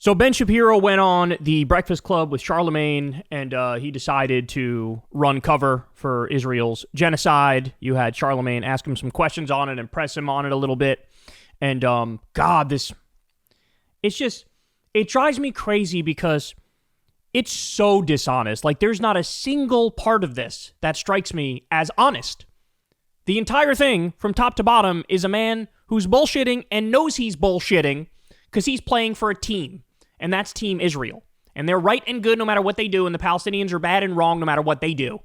So Ben Shapiro went on the Breakfast Club with Charlemagne, and he decided to run cover for Israel's genocide. You had Charlemagne ask him some questions on it and press him on it a little bit. And it drives me crazy because it's so dishonest. Like, there's not a single part of this that strikes me as honest. The entire thing, from top to bottom, is a man who's bullshitting and knows he's bullshitting because he's playing for a team. And that's Team Israel. And they're right and good no matter what they do, and the Palestinians are bad and wrong no matter what they do.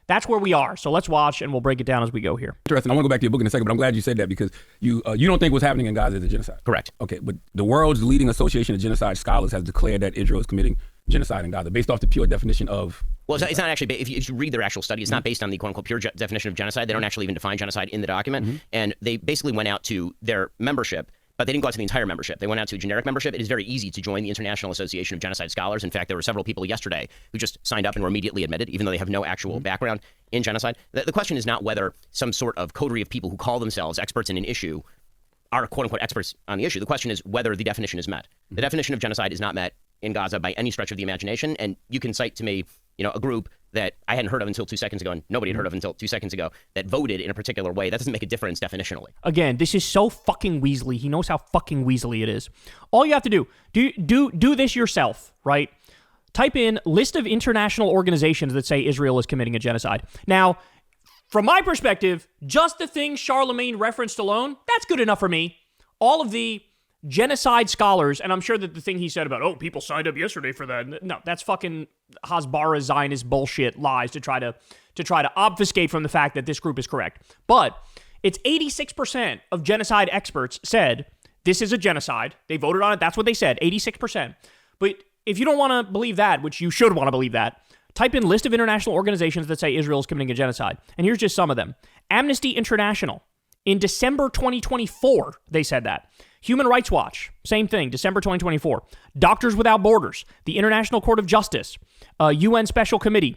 That's where we are. So let's watch, and we'll break it down as we go here. Interesting. I want to go back to your book in a second, but I'm glad you said that because you don't think what's happening in Gaza is a genocide. Correct. Okay, but the world's leading association of genocide scholars has declared that Israel is committing genocide in Gaza based off the pure definition of... Well, it's not actually, if you read their actual study, it's not based on the quote-unquote pure definition of genocide. They don't actually even define genocide in the document. And they basically went out to their membership, but they didn't go out to the entire membership. They went out to a generic membership. It is very easy to join the International Association of Genocide Scholars. In fact, there were several people yesterday who just signed up and were immediately admitted, even though they have no actual background in genocide. The question is not whether some sort of coterie of people who call themselves experts in an issue are quote-unquote experts on the issue. The question is whether the definition is met. The definition of genocide is not met in Gaza by any stretch of the imagination, and you can cite to me, a group that I hadn't heard of until 2 seconds ago, and nobody had heard of until 2 seconds ago, that voted in a particular way. That doesn't make a difference definitionally. Again, this is so fucking weaselly. He knows how fucking weaselly it is. All you have to do this yourself, right? Type in list of international organizations that say Israel is committing a genocide. Now, from my perspective, just the thing Charlemagne referenced alone, that's good enough for me. All of the genocide scholars, and I'm sure that the thing he said about, people signed up yesterday for that. No, that's fucking Hasbara Zionist bullshit lies to try to obfuscate from the fact that this group is correct. But it's 86% of genocide experts said this is a genocide. They voted on it. That's what they said, 86%. But if you don't want to believe that, which you should want to believe that, type in list of international organizations that say Israel is committing a genocide. And here's just some of them. Amnesty International. In December 2024, they said that. Human Rights Watch, same thing, December 2024. Doctors Without Borders, the International Court of Justice, UN Special Committee,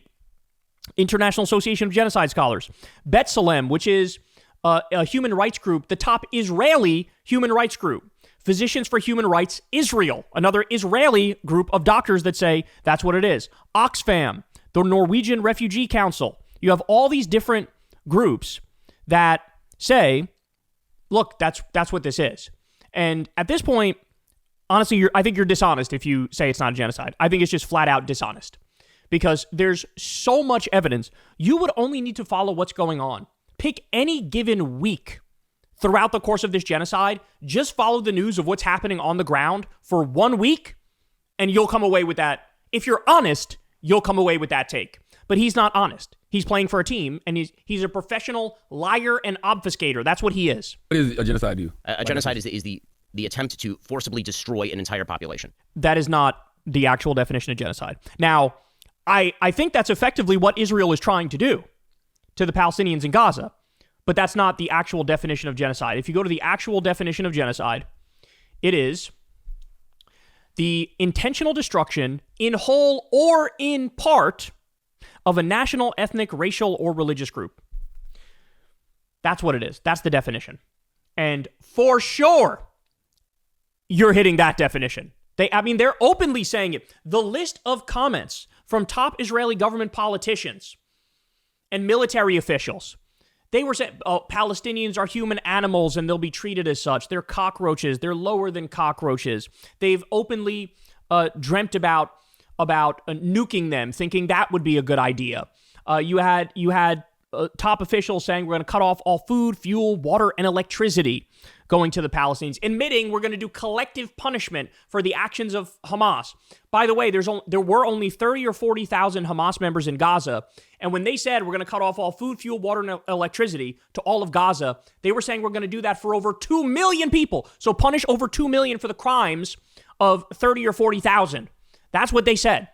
International Association of Genocide Scholars, B'Tselem, which is a human rights group, the top Israeli human rights group. Physicians for Human Rights Israel, another Israeli group of doctors that say that's what it is. Oxfam, the Norwegian Refugee Council. You have all these different groups that say, look, that's what this is. And at this point, honestly, I think you're dishonest if you say it's not a genocide. I think it's just flat out dishonest because there's so much evidence. You would only need to follow what's going on. Pick any given week throughout the course of this genocide. Just follow the news of what's happening on the ground for 1 week, and you'll come away with that. If you're honest, you'll come away with that take. But he's not honest. He's playing for a team, and he's a professional liar and obfuscator. That's what he is. What is a genocide to you? A genocide is the attempt to forcibly destroy an entire population. That is not the actual definition of genocide. Now, I think that's effectively what Israel is trying to do to the Palestinians in Gaza, but that's not the actual definition of genocide. If you go to the actual definition of genocide, it is the intentional destruction in whole or in part of a national, ethnic, racial, or religious group. That's what it is. That's the definition. And for sure, you're hitting that definition. They're openly saying it. The list of comments from top Israeli government politicians and military officials, they were saying, Palestinians are human animals and they'll be treated as such. They're cockroaches. They're lower than cockroaches. They've openly dreamt about nuking them, thinking that would be a good idea. You had top officials saying we're going to cut off all food, fuel, water, and electricity going to the Palestinians, admitting we're going to do collective punishment for the actions of Hamas. By the way, there were only 30 or 40,000 Hamas members in Gaza, and when they said we're going to cut off all food, fuel, water, and electricity to all of Gaza, they were saying we're going to do that for over 2 million people. So punish over 2 million for the crimes of 30 or 40,000. That's what they said.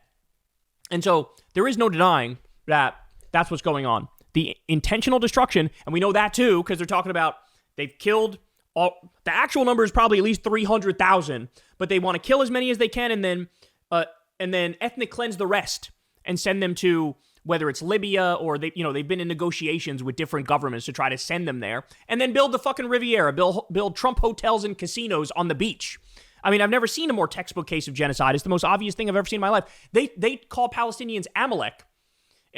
And so there is no denying that that's what's going on. The intentional destruction, and we know that too, because they're talking about they've killed the actual number is probably at least 300,000, but they want to kill as many as they can and then ethnic cleanse the rest and send them to whether it's Libya or they've been in negotiations with different governments to try to send them there and then build the fucking Riviera, build Trump hotels and casinos on the beach. I mean, I've never seen a more textbook case of genocide. It's the most obvious thing I've ever seen in my life. They call Palestinians Amalek.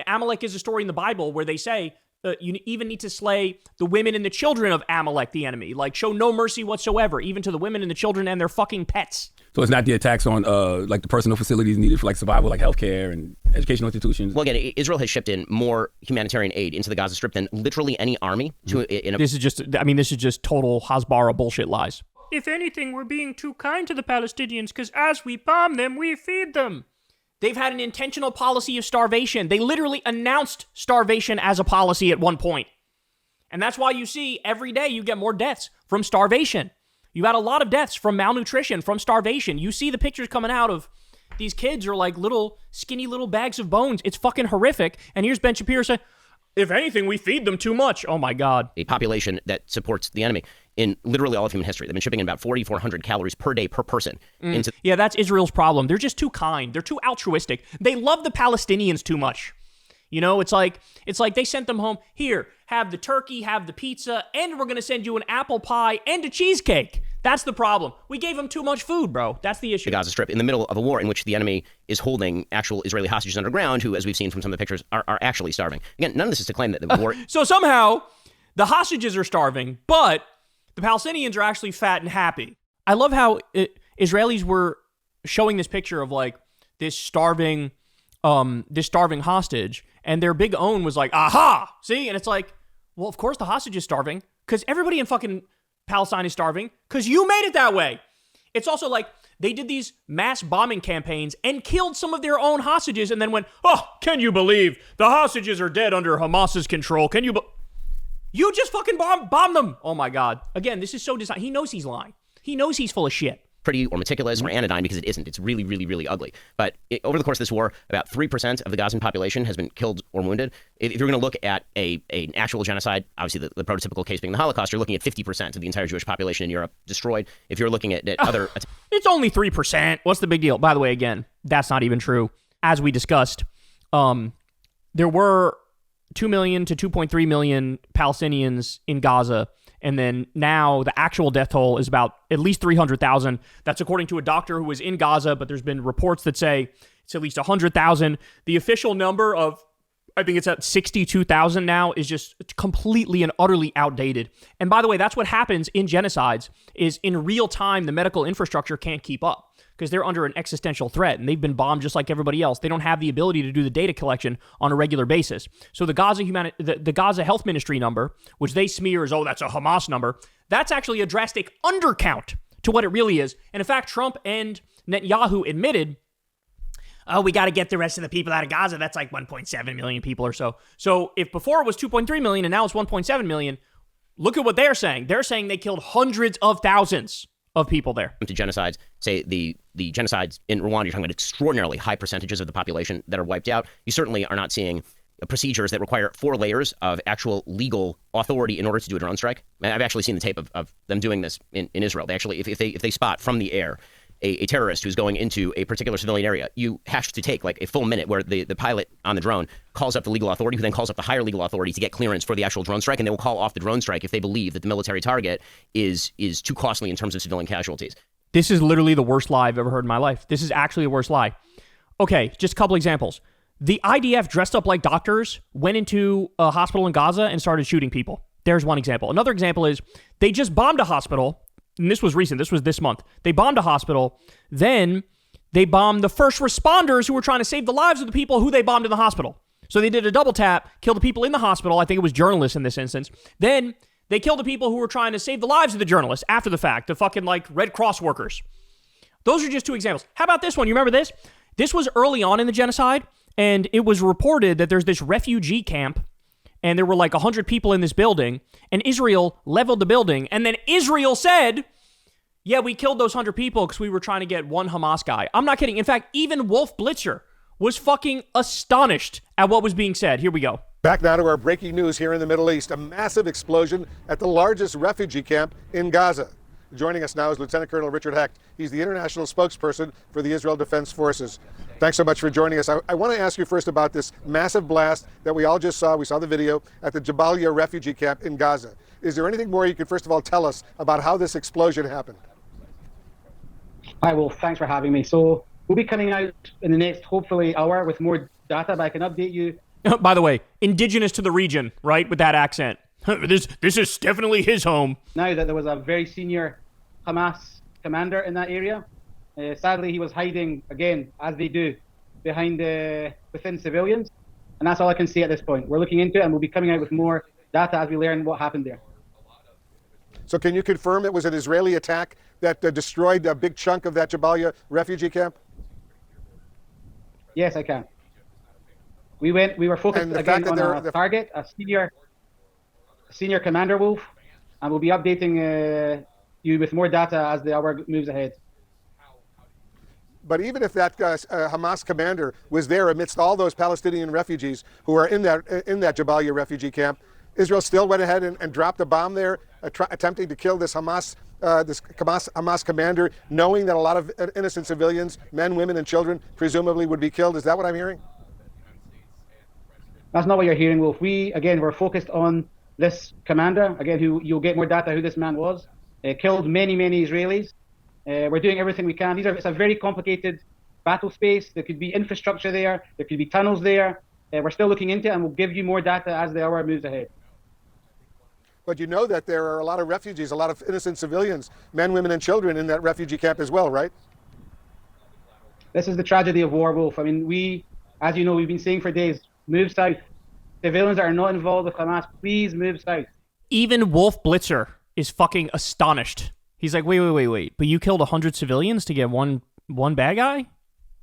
Amalek is a story in the Bible where they say you even need to slay the women and the children of Amalek, the enemy. Like, show no mercy whatsoever, even to the women and the children and their fucking pets. So it's not the attacks on like the personal facilities needed for like survival, like healthcare and educational institutions. Well, again, Israel has shipped in more humanitarian aid into the Gaza Strip than literally any army. This is just total Hasbara bullshit lies. If anything, we're being too kind to the Palestinians because as we bomb them, we feed them. They've had an intentional policy of starvation. They literally announced starvation as a policy at one point. And that's why you see every day you get more deaths from starvation. You had a lot of deaths from malnutrition, from starvation. You see the pictures coming out of these kids are like little skinny little bags of bones. It's fucking horrific. And here's Ben Shapiro saying, if anything, we feed them too much. Oh my God. A population that supports the enemy in literally all of human history. They've been shipping in about 4,400 calories per day per person. Yeah, that's Israel's problem. They're just too kind. They're too altruistic. They love the Palestinians too much. You know, it's like they sent them home. Here, have the turkey, have the pizza, and we're going to send you an apple pie and a cheesecake. That's the problem. We gave them too much food, bro. That's the issue. The Gaza Strip in the middle of a war in which the enemy is holding actual Israeli hostages underground who, as we've seen from some of the pictures, are actually starving. Again, none of this is to claim that the war... So somehow, the hostages are starving, but the Palestinians are actually fat and happy. I love how Israelis were showing this picture of like this starving hostage, and their big own was like, aha, see? And it's like, well, of course the hostage is starving, because everybody in fucking Palestine is starving, because you made it that way. It's also like they did these mass bombing campaigns and killed some of their own hostages and then went, oh, can you believe the hostages are dead under Hamas's control? Can you... You just fucking bomb them. Oh my God. Again, this is so designed. He knows he's lying. He knows he's full of shit. Pretty or meticulous or anodyne, because it isn't. It's really, really, really ugly. But over the course of this war, about 3% of the Gazan population has been killed or wounded. If you're going to look at an actual genocide, obviously the prototypical case being the Holocaust, you're looking at 50% of the entire Jewish population in Europe destroyed. If you're looking at other... It's only 3%. What's the big deal? By the way, again, that's not even true. As we discussed, there were 2 million to 2.3 million Palestinians in Gaza. And then now the actual death toll is about at least 300,000. That's according to a doctor who was in Gaza, but there's been reports that say it's at least 100,000. The official number of, I think it's at 62,000 now, is just completely and utterly outdated. And by the way, that's what happens in genocides, is in real time, the medical infrastructure can't keep up because they're under an existential threat and they've been bombed just like everybody else. They don't have the ability to do the data collection on a regular basis. So the Gaza Health Ministry number, which they smear as, oh, that's a Hamas number, that's actually a drastic undercount to what it really is. And in fact, Trump and Netanyahu admitted, oh, we got to get the rest of the people out of Gaza. That's like 1.7 million people or so. So if before it was 2.3 million and now it's 1.7 million, look at what they're saying. They're saying they killed hundreds of thousands of people there. To genocides, say the genocides in Rwanda, you're talking about extraordinarily high percentages of the population that are wiped out. You certainly are not seeing procedures that require 4 layers of actual legal authority in order to do a drone strike. I've actually seen the tape of them doing this in Israel. They actually, if they spot from the air a terrorist who's going into a particular civilian area, you have to take like a full minute where the pilot on the drone calls up the legal authority, who then calls up the higher legal authority to get clearance for the actual drone strike, and they will call off the drone strike if they believe that the military target is too costly in terms of civilian casualties. This is literally the worst lie I've ever heard in my life. This is actually the worst lie. Okay, just a couple examples. The IDF dressed up like doctors, went into a hospital in Gaza and started shooting people. There's one example. Another example is they just bombed a hospital. And this was recent. This was this month. They bombed a hospital. Then they bombed the first responders who were trying to save the lives of the people who they bombed in the hospital. So they did a double tap, killed the people in the hospital. I think it was journalists in this instance. Then they killed the people who were trying to save the lives of the journalists after the fact, the fucking like Red Cross workers. Those are just 2 examples. How about this one? You remember this? This was early on in the genocide, and it was reported that there's this refugee camp, and there were like 100 people in this building, and Israel leveled the building, and then Israel said, yeah, we killed those 100 people because we were trying to get one Hamas guy. I'm not kidding. In fact, even Wolf Blitzer was fucking astonished at what was being said. Here we go. Back now to our breaking news here in the Middle East. A massive explosion at the largest refugee camp in Gaza. Joining us now is Lieutenant Colonel Richard Hecht. He's the international spokesperson for the Israel Defense Forces. Thanks so much for joining us. I want to ask you first about this massive blast that we all just saw. We saw the video at the Jabalia refugee camp in Gaza. Is there anything more you could first of all tell us about how this explosion happened? Hi, Wolf. Thanks for having me. So we'll be coming out in the next, hopefully, hour with more data, but I can update you. By the way, indigenous to the region, right? With that accent. This is definitely his home. Now that there was a very senior Hamas commander in that area. Sadly, he was hiding, again, as they do, within civilians. And that's all I can say at this point. We're looking into it, and we'll be coming out with more data as we learn what happened there. So can you confirm it was an Israeli attack that destroyed a big chunk of that Jabalia refugee camp? Yes, I can. We were focused again on a target, a senior commander, Wolf, and we'll be updating you with more data as the hour moves ahead. But even if that Hamas commander was there amidst all those Palestinian refugees who are in that Jabalia refugee camp, Israel still went ahead and dropped a bomb there, attempting to kill this Hamas commander, knowing that a lot of innocent civilians, men, women, and children, presumably would be killed. Is that what I'm hearing? That's not what you're hearing, Wolf. We're focused on this commander, again, who you'll get more data who this man was. Killed many, many Israelis. We're doing everything we can. It's a very complicated battle space. There could be infrastructure there. There could be tunnels there. We're still looking into it, and we'll give you more data as the hour moves ahead. But you know that there are a lot of refugees, a lot of innocent civilians, men, women, and children in that refugee camp as well, right? This is the tragedy of war, Wolf. I mean, as you know, we've been saying for days, move south. Civilians that are not involved with Hamas, please move south. Even Wolf Blitzer is fucking astonished. He's like, wait. But you killed 100 civilians to get one bad guy?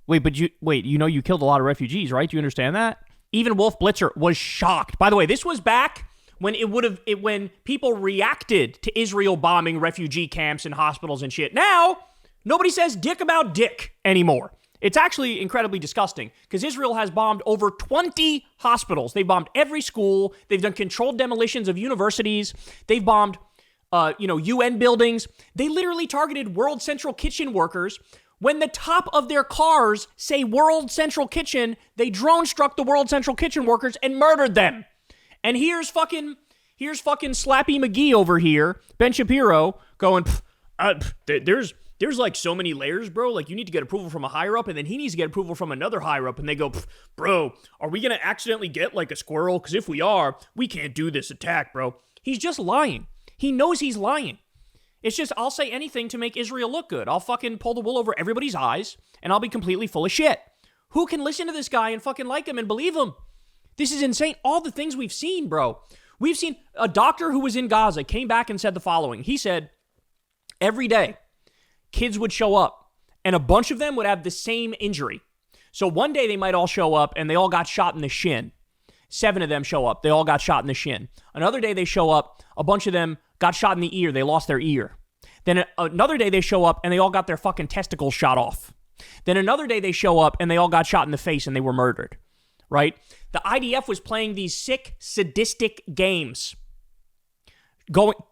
You killed a lot of refugees, right? Do you understand that? Even Wolf Blitzer was shocked. By the way, this was back when when people reacted to Israel bombing refugee camps and hospitals and shit. Now, nobody says dick about dick anymore. It's actually incredibly disgusting because Israel has bombed over 20 hospitals. They've bombed every school. They've done controlled demolitions of universities. They've bombed UN buildings. They literally targeted World Central Kitchen workers. When the top of their cars say World Central Kitchen, they drone struck the World Central Kitchen workers and murdered them. And here's fucking Slappy McGee over here, Ben Shapiro, going, there's like so many layers, bro. Like you need to get approval from a higher up, and then he needs to get approval from another higher up. And they go, bro, are we gonna accidentally get like a squirrel? Because if we are, we can't do this attack, bro. He's just lying. He knows he's lying. It's just, I'll say anything to make Israel look good. I'll fucking pull the wool over everybody's eyes, and I'll be completely full of shit. Who can listen to this guy and fucking like him and believe him? This is insane. All the things we've seen, bro. We've seen a doctor who was in Gaza came back and said the following. He said, every day, kids would show up, and a bunch of them would have the same injury. So one day they might all show up, and they all got shot in the shin. 7 of them show up. They all got shot in the shin. Another day they show up. A bunch of them got shot in the ear. They lost their ear. Then another day they show up and they all got their fucking testicles shot off. Then another day they show up and they all got shot in the face and they were murdered. Right? The IDF was playing these sick, sadistic games.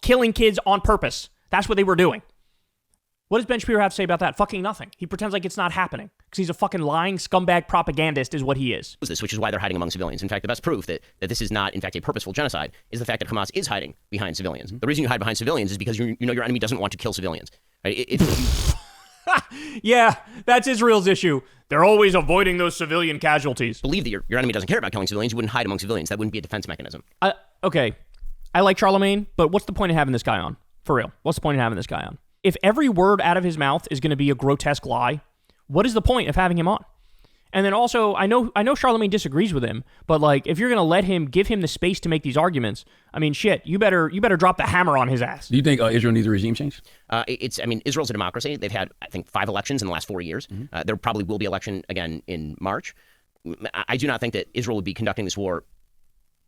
Killing kids on purpose. That's what they were doing. What does Ben Shapiro have to say about that? Fucking nothing. He pretends like it's not happening because he's a fucking lying scumbag propagandist is what he is. Which is why they're hiding among civilians. In fact, the best proof that this is not, in fact, a purposeful genocide is the fact that Hamas is hiding behind civilians. The reason you hide behind civilians is because you know your enemy doesn't want to kill civilians. Right? Yeah, that's Israel's issue. They're always avoiding those civilian casualties. Believe that your enemy doesn't care about killing civilians, you wouldn't hide among civilians. That wouldn't be a defense mechanism. Okay, I like Charlemagne, but what's the point of having this guy on? For real, what's the point of having this guy on? If every word out of his mouth is going to be a grotesque lie, what is the point of having him on? And then also, I know Charlemagne disagrees with him, but like, if you're going to let him, give him the space to make these arguments, I mean, shit, you better drop the hammer on his ass. Do you think Israel needs a regime change? Israel's a democracy. They've had, I think, 5 elections in the last 4 years. There probably will be election again in March. I do not think that Israel would be conducting this war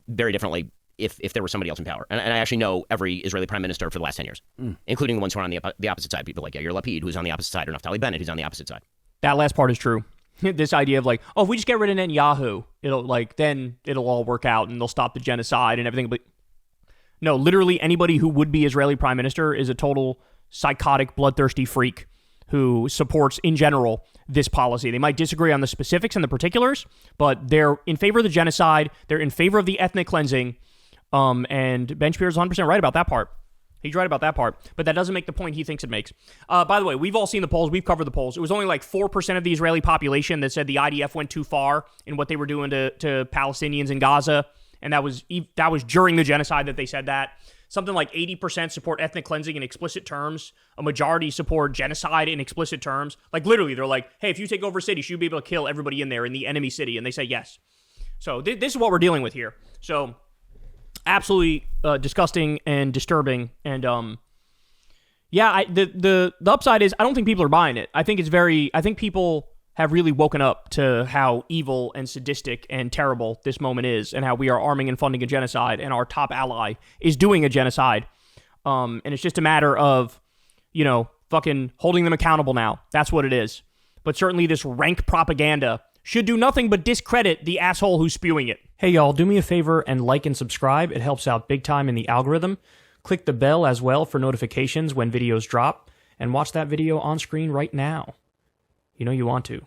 very differently if there was somebody else in power. And I actually know every Israeli prime minister for the last 10 years, including the ones who are on the opposite side. People like Yair Lapid, who's on the opposite side, or Naftali Bennett, who's on the opposite side. That last part is true. This idea of like, oh, if we just get rid of Netanyahu, then it'll all work out and they'll stop the genocide and everything. But no, literally anybody who would be Israeli prime minister is a total psychotic, bloodthirsty freak who supports, in general, this policy. They might disagree on the specifics and the particulars, but they're in favor of the genocide. They're in favor of the ethnic cleansing. And Ben Shapiro is 100% right about that part. He's right about that part, but that doesn't make the point he thinks it makes. By the way, we've all seen the polls. We've covered the polls. It was only like 4% of the Israeli population that said the IDF went too far in what they were doing to Palestinians in Gaza, and that was during the genocide that they said that. Something like 80% support ethnic cleansing in explicit terms. A majority support genocide in explicit terms. Like, literally, they're like, hey, if you take over a city, should you be able to kill everybody in there in the enemy city? And they say yes. So this is what we're dealing with here. So absolutely disgusting and disturbing. And the upside is I don't think people are buying it. I think people have really woken up to how evil and sadistic and terrible this moment is, and how we are arming and funding a genocide, and our top ally is doing a genocide. And it's just a matter of, fucking holding them accountable now. That's what it is. But certainly this rank propaganda should do nothing but discredit the asshole who's spewing it. Hey, y'all, do me a favor and like and subscribe. It helps out big time in the algorithm. Click the bell as well for notifications when videos drop, and watch that video on screen right now. You know you want to.